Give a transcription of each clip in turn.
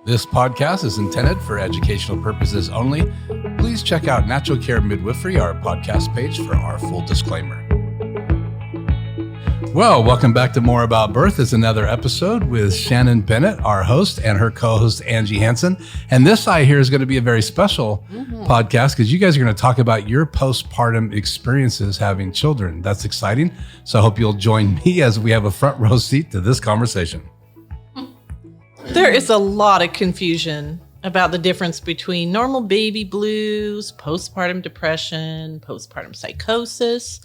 This podcast is intended for educational purposes only. Please check out Natural Care Midwifery, our podcast page, for our full disclaimer. Well, welcome back to More About Birth. It's another episode with Shannon Bennett, our host, and her co-host, Angie Hansen. And this, I hear, is going to be a very special podcast because you guys are going to talk about your postpartum experiences having children. That's exciting. So I hope you'll join me as we have a front row seat to this conversation. There is a lot of confusion about the difference between normal baby blues, postpartum depression, postpartum psychosis.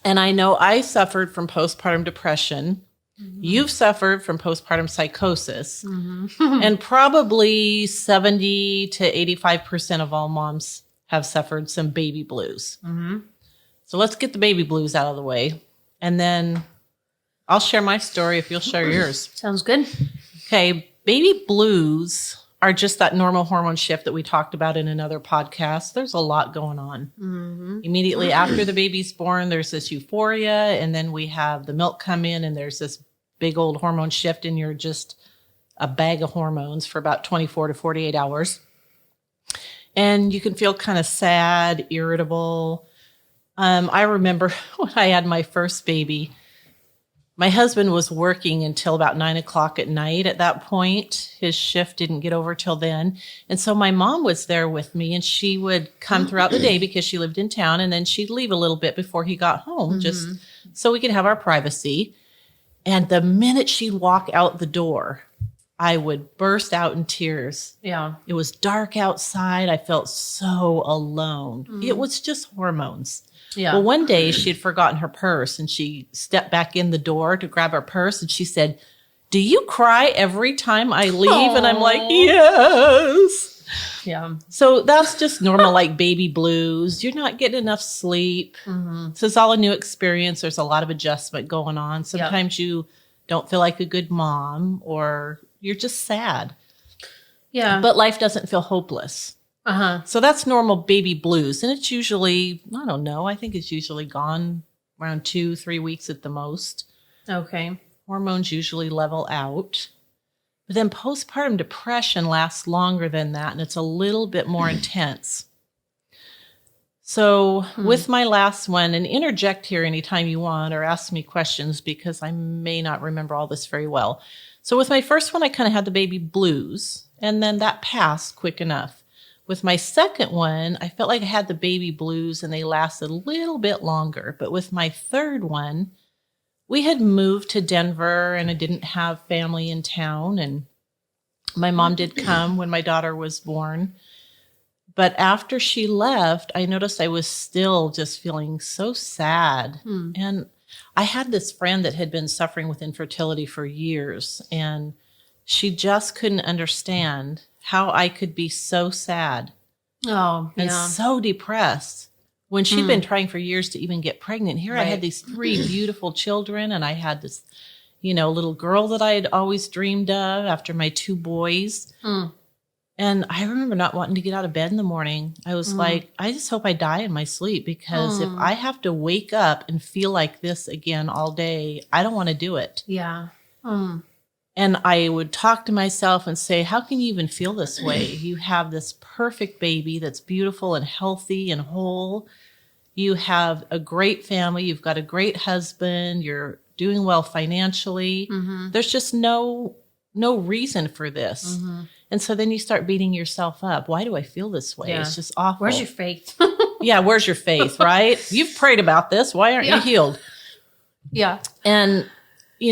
And I know I suffered from postpartum depression. Mm-hmm. You've suffered from postpartum psychosis. Mm-hmm. And probably 70 to 85% of all moms have suffered some baby blues. Mm-hmm. So let's get the baby blues out of the way. And then I'll share my story if you'll share yours. Sounds good. Okay, baby blues are just that normal hormone shift that we talked about in another podcast. There's a lot going on. Mm-hmm. Immediately after the baby's born, there's this euphoria, and then we have the milk come in, and there's this big old hormone shift, and you're just a bag of hormones for about 24 to 48 hours. And you can feel kind of sad, irritable. I remember when I had my first baby, my husband was working until about 9 o'clock at night at that point. His shift didn't get over till then. And so my mom was there with me, and she would come throughout the day because she lived in town, and then she'd leave a little bit before he got home, just so we could have our privacy. And the minute she'd walk out the door, I would burst out in tears. Yeah. It was dark outside. I felt so alone. It was just hormones. Yeah. Well, one day she had forgotten her purse, and she stepped back in the door to grab her purse, and she said, "Do you cry every time I leave?" Aww. And I'm like, "Yes." Yeah. So that's just normal, like baby blues. You're not getting enough sleep. Mm-hmm. So it's all a new experience. There's a lot of adjustment going on. Sometimes you don't feel like a good mom, or you're just sad. Yeah. But life doesn't feel hopeless. Uh-huh. So that's normal baby blues. And it's usually, I don't know, I think it's usually gone around 2-3 weeks at the most. Okay. Hormones usually level out. But then postpartum depression lasts longer than that, and it's a little bit more intense. So with my last one, and interject here anytime you want or ask me questions because I may not remember all this very well. So with my first one, I kind of had the baby blues, and then that passed quick enough. With my second one, I felt like I had the baby blues, and they lasted a little bit longer. But with my third one, we had moved to Denver, and I didn't have family in town. And my mom did come when my daughter was born. But after she left, I noticed I was still just feeling so sad. And I had this friend that had been suffering with infertility for years, and she just couldn't understand how I could be so sad and so depressed when she'd been trying for years to even get pregnant. Here I had these 3 beautiful children, and I had this, little girl that I had always dreamed of after my 2 boys. And I remember not wanting to get out of bed in the morning. I was like, I just hope I die in my sleep, because if I have to wake up and feel like this again all day, I don't want to do it. Yeah. And I would talk to myself and say, how can you even feel this way? You have this perfect baby that's beautiful and healthy and whole. You have a great family. You've got a great husband. You're doing well financially. There's just no reason for this. And so then you start beating yourself up. Why do I feel this way? Yeah. It's just awful. Where's your faith? Yeah, where's your faith, right? You've prayed about this. Why aren't you healed? Yeah. And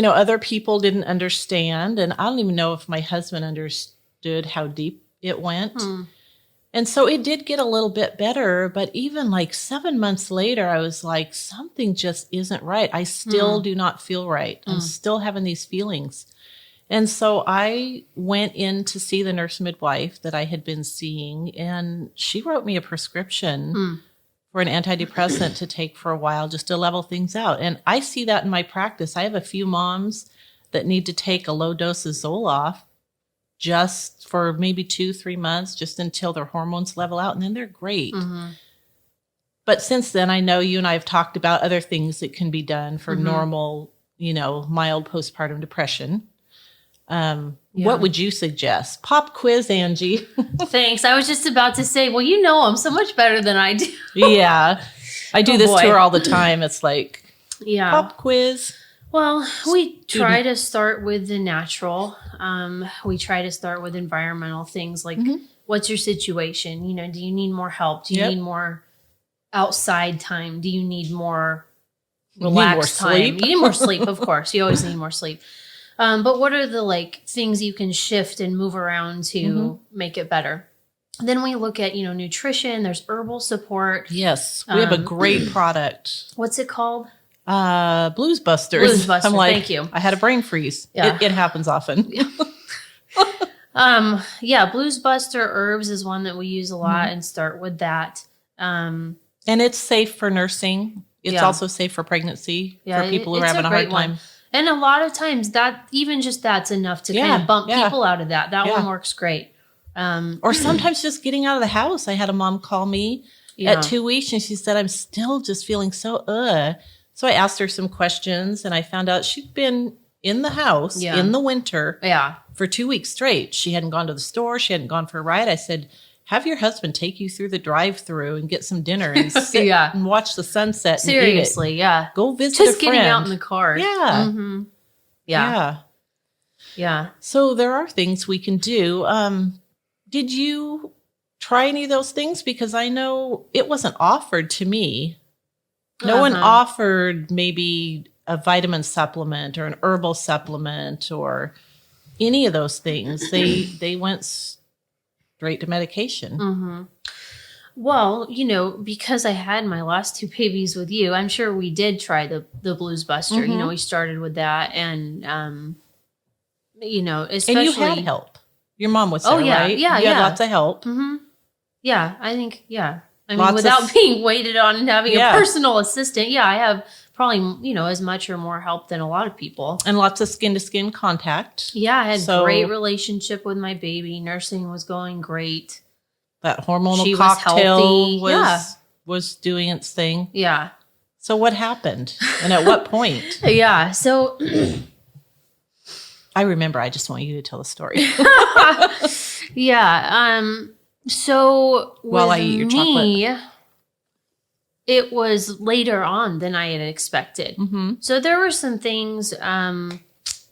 other people didn't understand, and I don't even know if my husband understood how deep it went. And so it did get a little bit better, but even like 7 months later, I was like, something just isn't right. I still do not feel right. I'm still having these feelings. And so I went in to see the nurse midwife that I had been seeing, and she wrote me a prescription for an antidepressant to take for a while just to level things out. And I see that in my practice. I have a few moms that need to take a low dose of Zoloft just for maybe 2-3 months, just until their hormones level out, and then they're great. But since then, I know you and I have talked about other things that can be done for normal, mild postpartum depression. What would you suggest? Pop quiz, Angie. Thanks. I was just about to say, well, you know him so much better than I do. Yeah. I do this to her all the time. It's like, pop quiz. Well, we try to start with the natural. We try to start with environmental things like, what's your situation? You know, do you need more help? Do you need more outside time? Do you need more relaxed time? Sleep? You need more sleep, of course. You always need more sleep. But what are the like things you can shift and move around to make it better? Then we look at, nutrition. There's herbal support. Yes. We have a great product. What's it called? Blues Busters. Blues Busters. I'm like, thank you. I had a brain freeze. Yeah. It happens often. Blues Buster herbs is one that we use a lot and start with that. And it's safe for nursing. It's also safe for pregnancy for people who are having a hard time. And a lot of times that's enough to kind of bump people out of that. That one works great. Or sometimes just getting out of the house. I had a mom call me at 2 weeks and she said, I'm still just feeling so So I asked her some questions and I found out she'd been in the house in the winter for 2 weeks straight. She hadn't gone to the store. She hadn't gone for a ride. I said, have your husband take you through the drive-through and get some dinner and sit and watch the sunset. Seriously, and eat it. Go visit just a friend. Getting out in the car. Yeah. Mm-hmm. Yeah. So there are things we can do. Did you try any of those things? Because I know it wasn't offered to me. No one offered maybe a vitamin supplement or an herbal supplement or any of those things. They went straight to medication. Mm-hmm. Well, because I had my last two babies with you, I'm sure we did try the Blues Buster. We started with that and, especially. And you had help. Your mom was there, right? Yeah, you had lots of help. Mm-hmm. Yeah, I think, I mean, without being waited on and having a personal assistant, I have probably, as much or more help than a lot of people. And lots of skin-to-skin contact. Yeah, I had great relationship with my baby. Nursing was going great. That hormonal cocktail was doing its thing. Yeah. So what happened? And at what point? So... I remember. I just want you to tell the story. So while I eat your chocolate, it was later on than I had expected. Mm-hmm. So there were some things,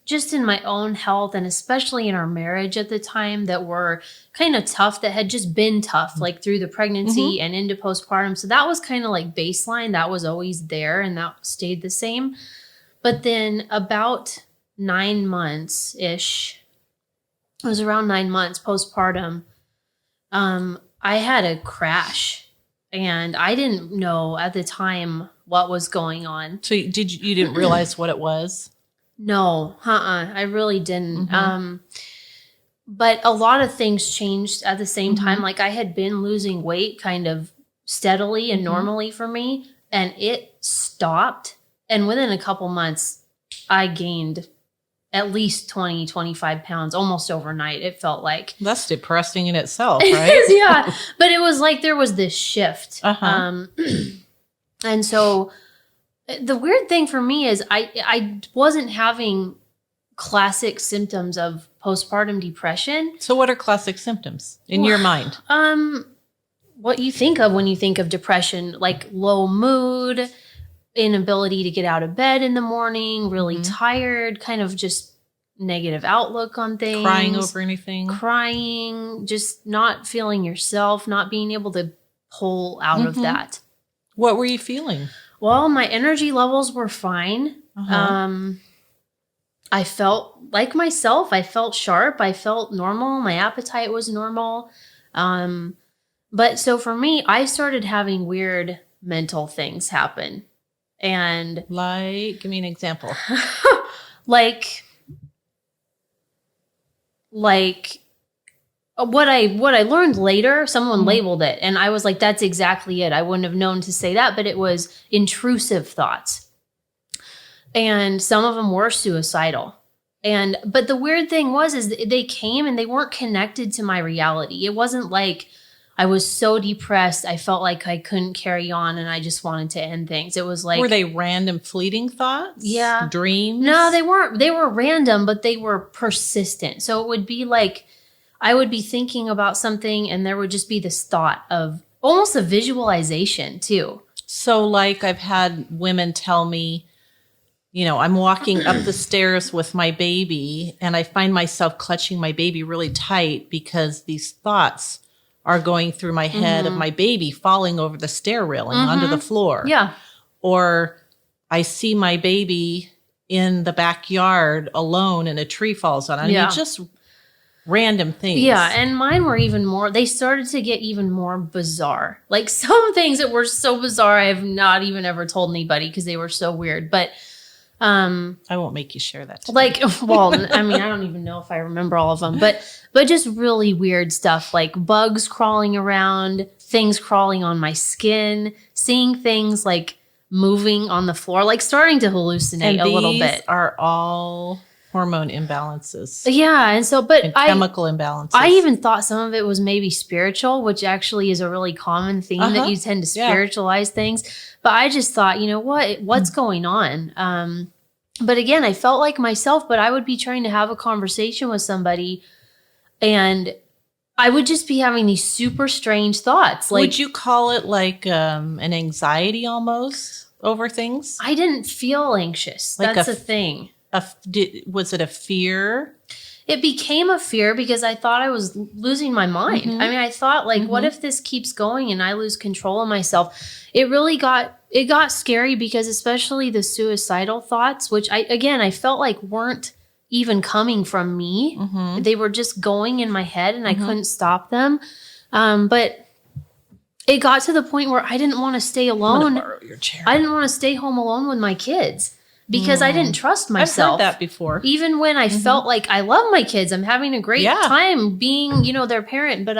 just in my own health and especially in our marriage at the time that were kind of tough, that had just been tough, like through the pregnancy and into postpartum. So that was kind of like baseline. That was always there and that stayed the same. But then about 9 months-ish, it was around 9 months postpartum, I had a crash and I didn't know at the time what was going on. So you didn't realize what it was? No, I really didn't. But a lot of things changed at the same time. Like I had been losing weight kind of steadily and normally for me, and it stopped. And within a couple months, I gained at least 20, 25 pounds almost overnight. It felt like. That's depressing in itself, right? It is, yeah. But it was like there was this shift. And so the weird thing for me is I wasn't having classic symptoms of postpartum depression. So what are classic symptoms in your mind? What you think of when you think of depression, like low mood, inability to get out of bed in the morning, really tired, kind of just negative outlook on things. Crying over anything. Crying, just not feeling yourself, not being able to pull out of that. What were you feeling? Well, my energy levels were fine. I felt like myself. I felt sharp. I felt normal. My appetite was normal. But so for me, I started having weird mental things happen. And like, give me an example. like what I learned later, someone labeled it, and I was like, that's exactly it. I wouldn't have known to say that, but it was intrusive thoughts. And some of them were suicidal. But the weird thing is they came and they weren't connected to my reality. It wasn't like, I was so depressed. I felt like I couldn't carry on and I just wanted to end things. It was like, were they random fleeting thoughts? Yeah. Dreams? No, they weren't. They were random, but they were persistent. So it would be like I would be thinking about something and there would just be this thought of almost a visualization too. So like I've had women tell me, I'm walking up the stairs with my baby and I find myself clutching my baby really tight because these thoughts are going through my head of my baby falling over the stair railing onto the floor. Yeah. Or I see my baby in the backyard alone and a tree falls on it. I mean, just random things. Yeah. And mine were even more, they started to get even more bizarre. Like some things that were so bizarre, I have not even ever told anybody because they were so weird. But I won't make you share that today. like, well, I mean, I don't even know if I remember all of them, but just really weird stuff like bugs crawling around, things crawling on my skin, seeing things like moving on the floor, like starting to hallucinate a little bit. These are all hormone imbalances. Yeah. And so, but chemical imbalances. I even thought some of it was maybe spiritual, which actually is a really common theme that you tend to spiritualize things. But I just thought, what's going on? But again, I felt like myself, but I would be trying to have a conversation with somebody and I would just be having these super strange thoughts. Like, would you call it like an anxiety almost over things? I didn't feel anxious. Like that's the thing. Was it a fear? It became a fear because I thought I was losing my mind. I mean, I thought like, what if this keeps going and I lose control of myself? It really got scary because especially the suicidal thoughts, which I felt like weren't even coming from me. They were just going in my head and I couldn't stop them. But it got to the point where I didn't want to stay alone. I'm gonna borrow your chair. I didn't want to stay home alone with my kids because I didn't trust myself. I've heard that before. Even when I felt like I love my kids, I'm having a great time being, their parent, but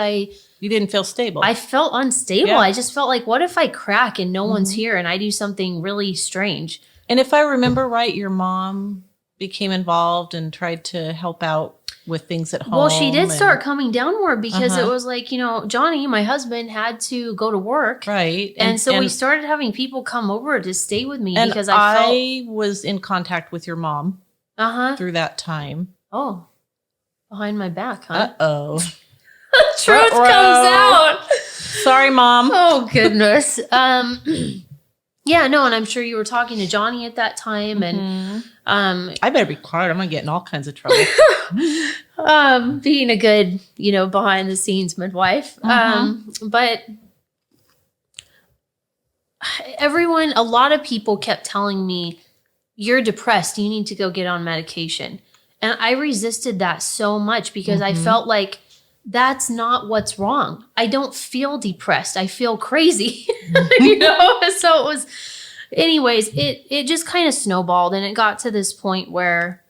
you didn't feel stable. I felt unstable. I just felt like, what if I crack and no one's here and I do something really strange? And if I remember right, your mom became involved and tried to help out with things at home. Well, she did start coming down more because it was like, Johnny, my husband, had to go to work. Right. And so we started having people come over to stay with me and because I was in contact with your mom through that time. Oh, behind my back, huh? Uh-oh. Truth comes out. Sorry, Mom. Oh, goodness. Yeah, no, and I'm sure you were talking to Johnny at that time. And I better be quiet. I'm going to get in all kinds of trouble. Being a good, behind the scenes midwife. But a lot of people kept telling me, you're depressed. You need to go get on medication. And I resisted that so much because I felt like that's not what's wrong. I don't feel depressed. I feel crazy, So it was, anyways, it just kind of snowballed and it got to this point where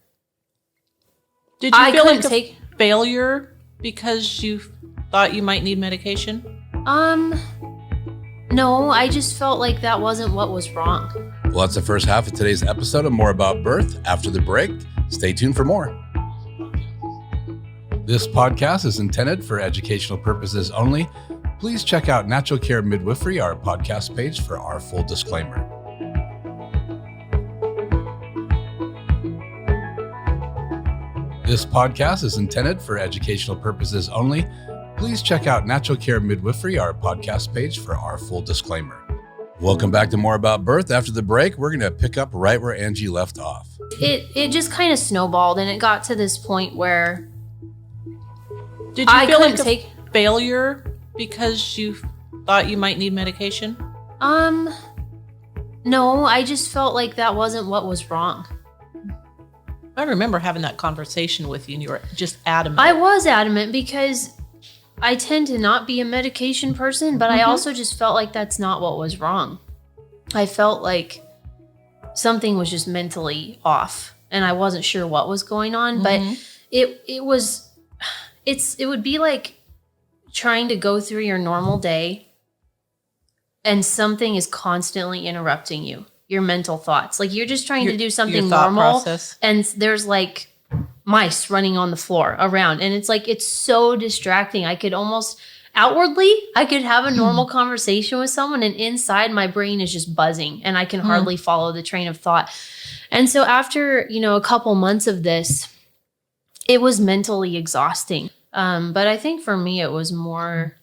did you feel like a failure because you thought you might need medication? No, I just felt like that wasn't what was wrong. Well, that's the first half of today's episode of More About Birth. After the break, stay tuned for more. This podcast is intended for educational purposes only. Please check out Natural Care Midwifery, our podcast page, for our full disclaimer. This podcast is intended for educational purposes only. Please check out Natural Care Midwifery, our podcast page, for our full disclaimer. Welcome back to More About Birth. After the break, we're going to pick up right where Angie left off. It just kind of snowballed and it got to this point where did you feel like a failure because you thought you might need medication? No, I just felt like that wasn't what was wrong. I remember having that conversation with you and you were just adamant. I was adamant because I tend to not be a medication person, but I also just felt like that's not what was wrong. I felt like something was just mentally off and I wasn't sure what was going on, but it would be like trying to go through your normal day and something is constantly interrupting you, your mental thoughts. Like you're just trying to do something normal and there's like mice running on the floor around. And it's like, it's so distracting. I could almost, outwardly, I could have a normal conversation with someone, and inside my brain is just buzzing and I can hardly follow the train of thought. And so after, a couple months of this, it was mentally exhausting. But I think for me, it was more,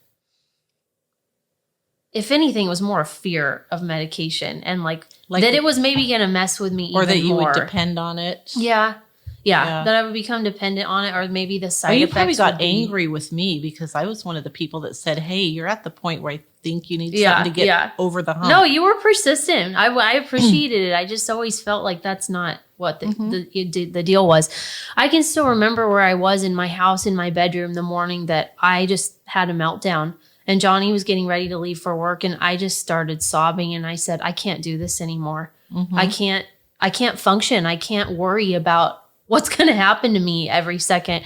if anything, it was more a fear of medication and like that it was maybe going to mess with me or even that you more. would depend on it. Yeah, that I would become dependent on it, or maybe the side you effects. probably got would be- angry with me because I was one of the people that said, hey, you're at the point where I think you need something to get over the hump. No, you were persistent. I appreciated it. I just always felt like that's not what the deal was. I can still remember where I was in my house, in my bedroom, the morning that I just had a meltdown. And Johnny was getting ready to leave for work, and I just started sobbing, and I said, I can't do this anymore. I can't function. I can't worry about what's going to happen to me every second.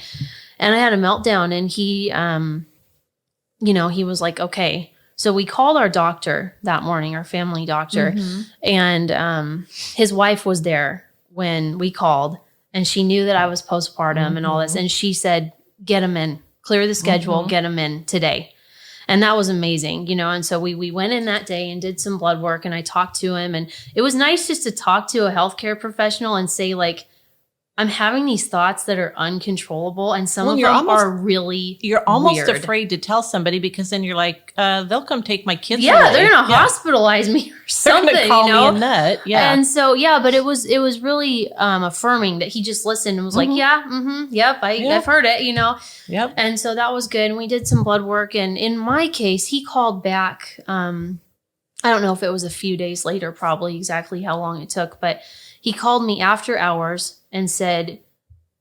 And I had a meltdown, and he, he was like, okay. So we called our doctor that morning, our family doctor, and his wife was there when we called, and she knew that I was postpartum and all this. And she said, get him in, clear the schedule, get him in today. And that was amazing, and so we went in that day and did some blood work, and I talked to him, and it was nice just to talk to a healthcare professional and say, like, I'm having these thoughts that are uncontrollable, and some of them are really You're almost weird. afraid to tell somebody because then you're like, they'll come take my kids away. Yeah, they're going to hospitalize me or something, They're gonna call me a nut. Yeah. And so, but it was really affirming that he just listened and was like, yep, I've heard it, Yep. And so that was good. And we did some blood work. And in my case, he called back. I don't know if it was a few days later, probably exactly how long it took, but he called me after hours and said,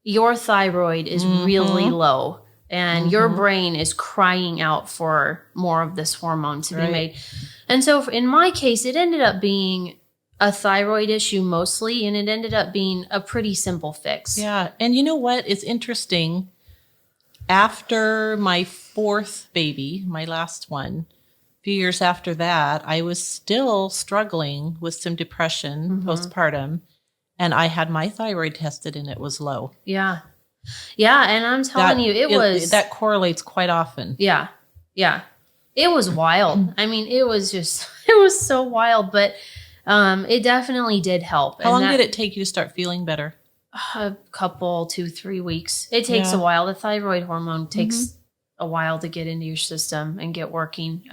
your thyroid is really low and your brain is crying out for more of this hormone to be made. And so in my case, it ended up being a thyroid issue mostly, and it ended up being a pretty simple fix. Yeah. And you know what? It's interesting. After my fourth baby, my last one, a few years after that, I was still struggling with some depression postpartum. And I had my thyroid tested and it was low. Yeah. Yeah. And I'm telling you, that correlates quite often. Yeah. Yeah. It was wild. I mean, it was so wild, but it definitely did help. How long did it take you to start feeling better? A couple, 2-3 weeks. It takes a while. The thyroid hormone takes a while to get into your system and get working.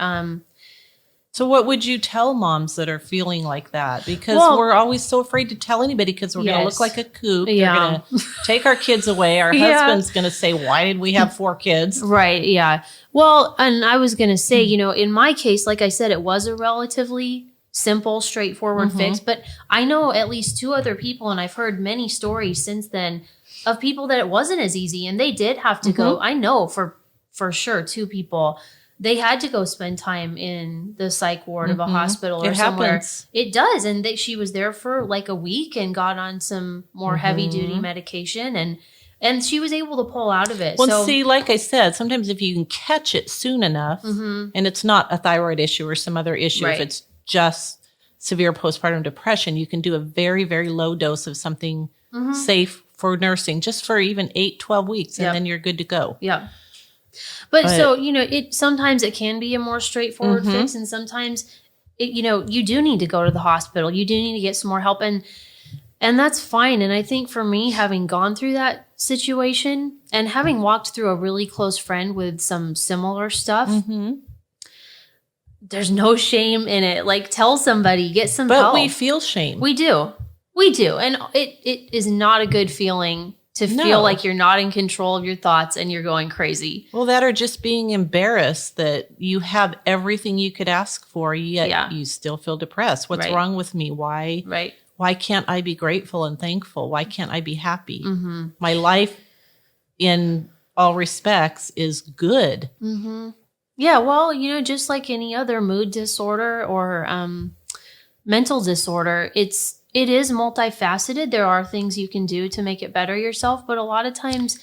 So what would you tell moms that are feeling like that? Because we're always so afraid to tell anybody because we're going to look like a kook. Yeah. They're going to take our kids away. Our husband's going to say, why did we have 4 kids? Right. Yeah. Well, and I was going to say, in my case, like I said, it was a relatively simple, straightforward fix, but I know at least 2 other people, and I've heard many stories since then of people that it wasn't as easy and they did have to go. I know for sure 2 people, they had to go spend time in the psych ward of a hospital or somewhere. Happens. It does. And she was there for like a week and got on some more heavy duty medication, and she was able to pull out of it. Well, so, see, like I said, sometimes if you can catch it soon enough and it's not a thyroid issue or some other issue, if it's just severe postpartum depression, you can do a very, very low dose of something safe for nursing just for even 8-12 weeks. And then you're good to go. Yeah. But so, sometimes it can be a more straightforward fix, and sometimes you do need to go to the hospital. You do need to get some more help, and that's fine. And I think for me, having gone through that situation and having walked through a really close friend with some similar stuff, there's no shame in it. Like, tell somebody, get some help. But we feel shame. We do. And it is not a good feeling to feel like you're not in control of your thoughts and you're going crazy. Well, that or just being embarrassed that you have everything you could ask for, yet you still feel depressed. What's wrong with me? Why can't I be grateful and thankful? Why can't I be happy? My life in all respects is good. Yeah, well, just like any other mood disorder or mental disorder, it is multifaceted. There are things you can do to make it better yourself, but a lot of times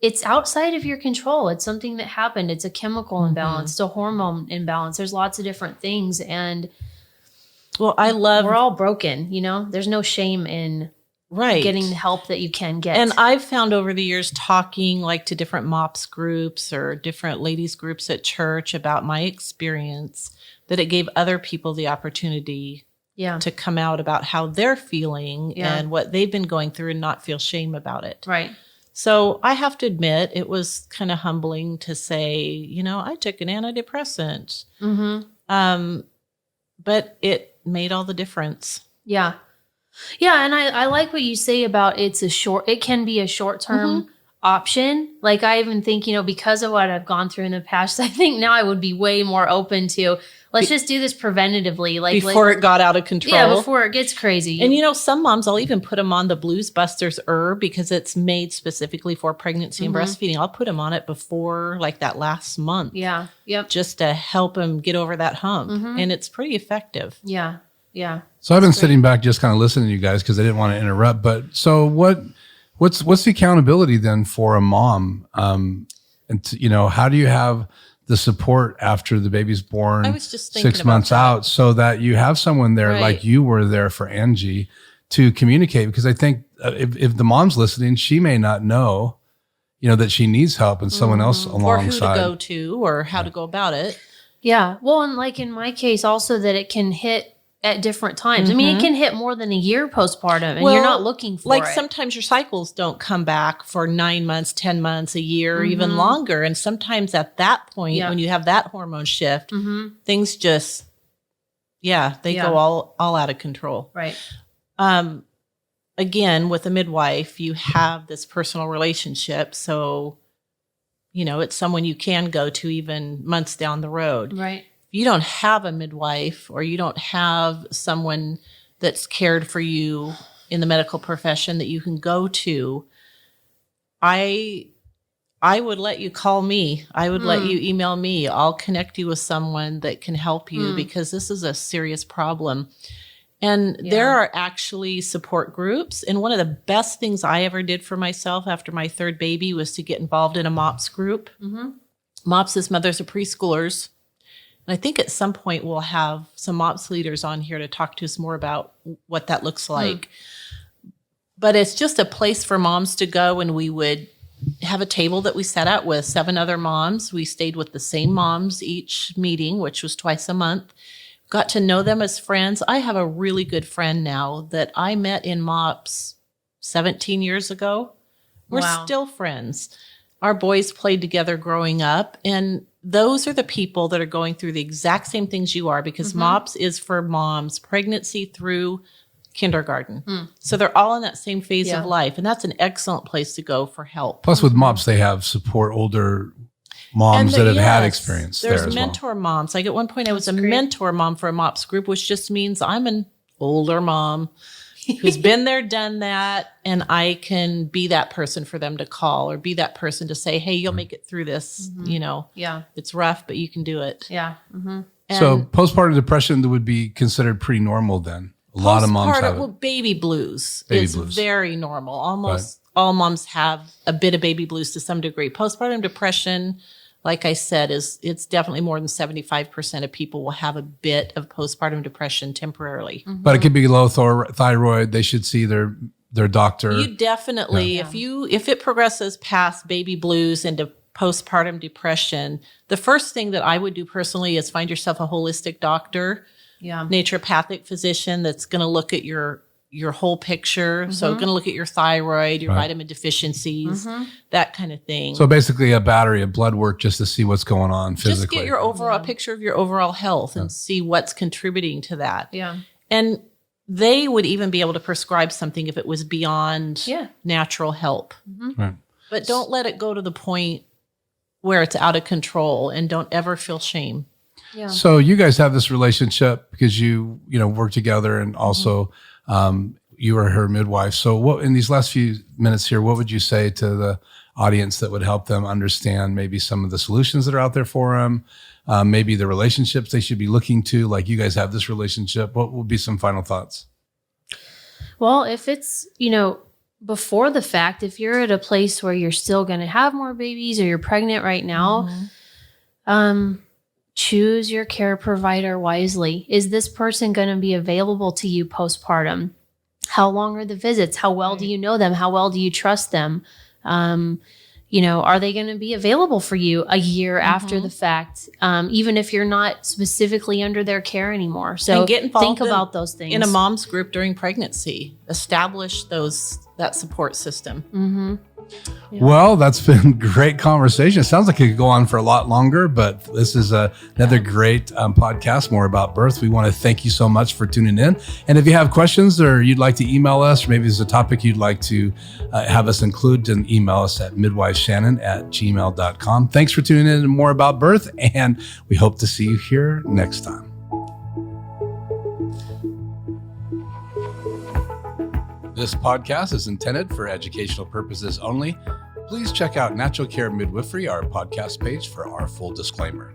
it's outside of your control. It's something that happened. It's a chemical imbalance. It's a hormone imbalance. There's lots of different things. And we're all broken, There's no shame in Right. getting the help that you can get. And I've found over the years talking like to different MOPS groups or different ladies groups at church about my experience, that it gave other people the opportunity to come out about how they're feeling and what they've been going through and not feel shame about it. Right. So I have to admit, it was kind of humbling to say, you know, I took an antidepressant. But it made all the difference. Yeah. Yeah. And I like what you say about it can be a short-term option. Like I even think, you know, because of what I've gone through in the past, I think now I would be way more open to, let's just do this preventatively. Like before it got out of control. Yeah, before it gets crazy. And you know, some moms, I'll even put them on the Blues Busters herb because it's made specifically for pregnancy and breastfeeding. I'll put them on it before like that last month. Yeah. Yep. Just to help them get over that hump. And it's pretty effective. Yeah. Yeah. So I've been sitting back just kind of listening to you guys because I didn't want to interrupt. But so what's the accountability then for a mom? You know, how do you have the support after the baby's born? I was just thinking 6 months out, so that you have someone there like you were there for Angie to communicate. Because I think if the mom's listening, she may not know, you know, that she needs help and someone else alongside. Or who to go to or how to go about it. Yeah. Well, and like in my case also that it can hit at different times. I mean, it can hit more than a year postpartum and you're not looking for like it. sometimes your cycles don't come back for 9 months, 10 months, a year, or even longer. And sometimes at that point, when you have that hormone shift, things just, they go all out of control. Right. Again, with a midwife, you have this personal relationship. So, you know, it's someone you can go to even months down the road. Right. You don't have a midwife or you don't have someone that's cared for you in the medical profession that you can go to, I would let you call me. I would let you email me. I'll connect you with someone that can help you because this is a serious problem. And there are actually support groups. And one of the best things I ever did for myself after my third baby was to get involved in a MOPS group. MOPS is Mothers of Preschoolers. And I think at some point we'll have some MOPS leaders on here to talk to us more about what that looks like. But it's just a place for moms to go, and we would have a table that we set out with 7 other moms. We stayed with the same moms each meeting, which was twice a month. Got to know them as friends. I have a really good friend now that I met in MOPS 17 years ago. We're still friends. Our boys played together growing up, and those are the people that are going through the exact same things you are, because MOPS is for moms, pregnancy through kindergarten. So they're all in that same phase of life, and that's an excellent place to go for help. Plus with MOPS, they have support older moms that have had experience there as well. There's mentor moms. Like at one point I was a mentor mom for a MOPS group, which just means I'm an older mom who's been there, done that, and I can be that person for them to call or be that person to say, hey, you'll make it through this. You know, it's rough, but you can do it. Yeah. So postpartum depression would be considered pretty normal then. A lot of moms have it. Well, baby blues is very normal. Almost all moms have a bit of baby blues to some degree. Postpartum depression, like I said, it's definitely more than 75% of people will have a bit of postpartum depression temporarily. But it could be low thyroid. They should see their doctor. You definitely, if it progresses past baby blues into postpartum depression, the first thing that I would do personally is find yourself a holistic doctor, naturopathic physician that's going to look at your whole picture. So going to look at your thyroid, your vitamin deficiencies, that kind of thing. So basically a battery of blood work just to see what's going on physically. Just get your overall picture of your overall health and see what's contributing to that. Yeah. And they would even be able to prescribe something if it was beyond natural help. Right. But don't let it go to the point where it's out of control, and don't ever feel shame. Yeah. So you guys have this relationship because you work together, and also you are her midwife. So what, in these last few minutes here, what would you say to the audience that would help them understand maybe some of the solutions that are out there for them, maybe the relationships they should be looking to, like you guys have this relationship? What would be some final thoughts? Well, if it's, before the fact, if you're at a place where you're still going to have more babies or you're pregnant right now, choose your care provider wisely. Is this person going to be available to you postpartum? How long are the visits? How well do you know them? How well do you trust them? Are they going to be available for you a year after the fact, even if you're not specifically under their care anymore? So and get involved think about those things. In a mom's group during pregnancy. Establish that support system. Mm-hmm. Yeah. Well, that's been great conversation. It sounds like it could go on for a lot longer, but this is another great podcast, more about birth. We want to thank you so much for tuning in. And if you have questions or you'd like to email us, or maybe there's a topic you'd like to have us include, then email us at midwifeshannon@gmail.com. Thanks for tuning in to More About Birth, and we hope to see you here next time. This podcast is intended for educational purposes only. Please check out Natural Care Midwifery, our podcast page, for our full disclaimer.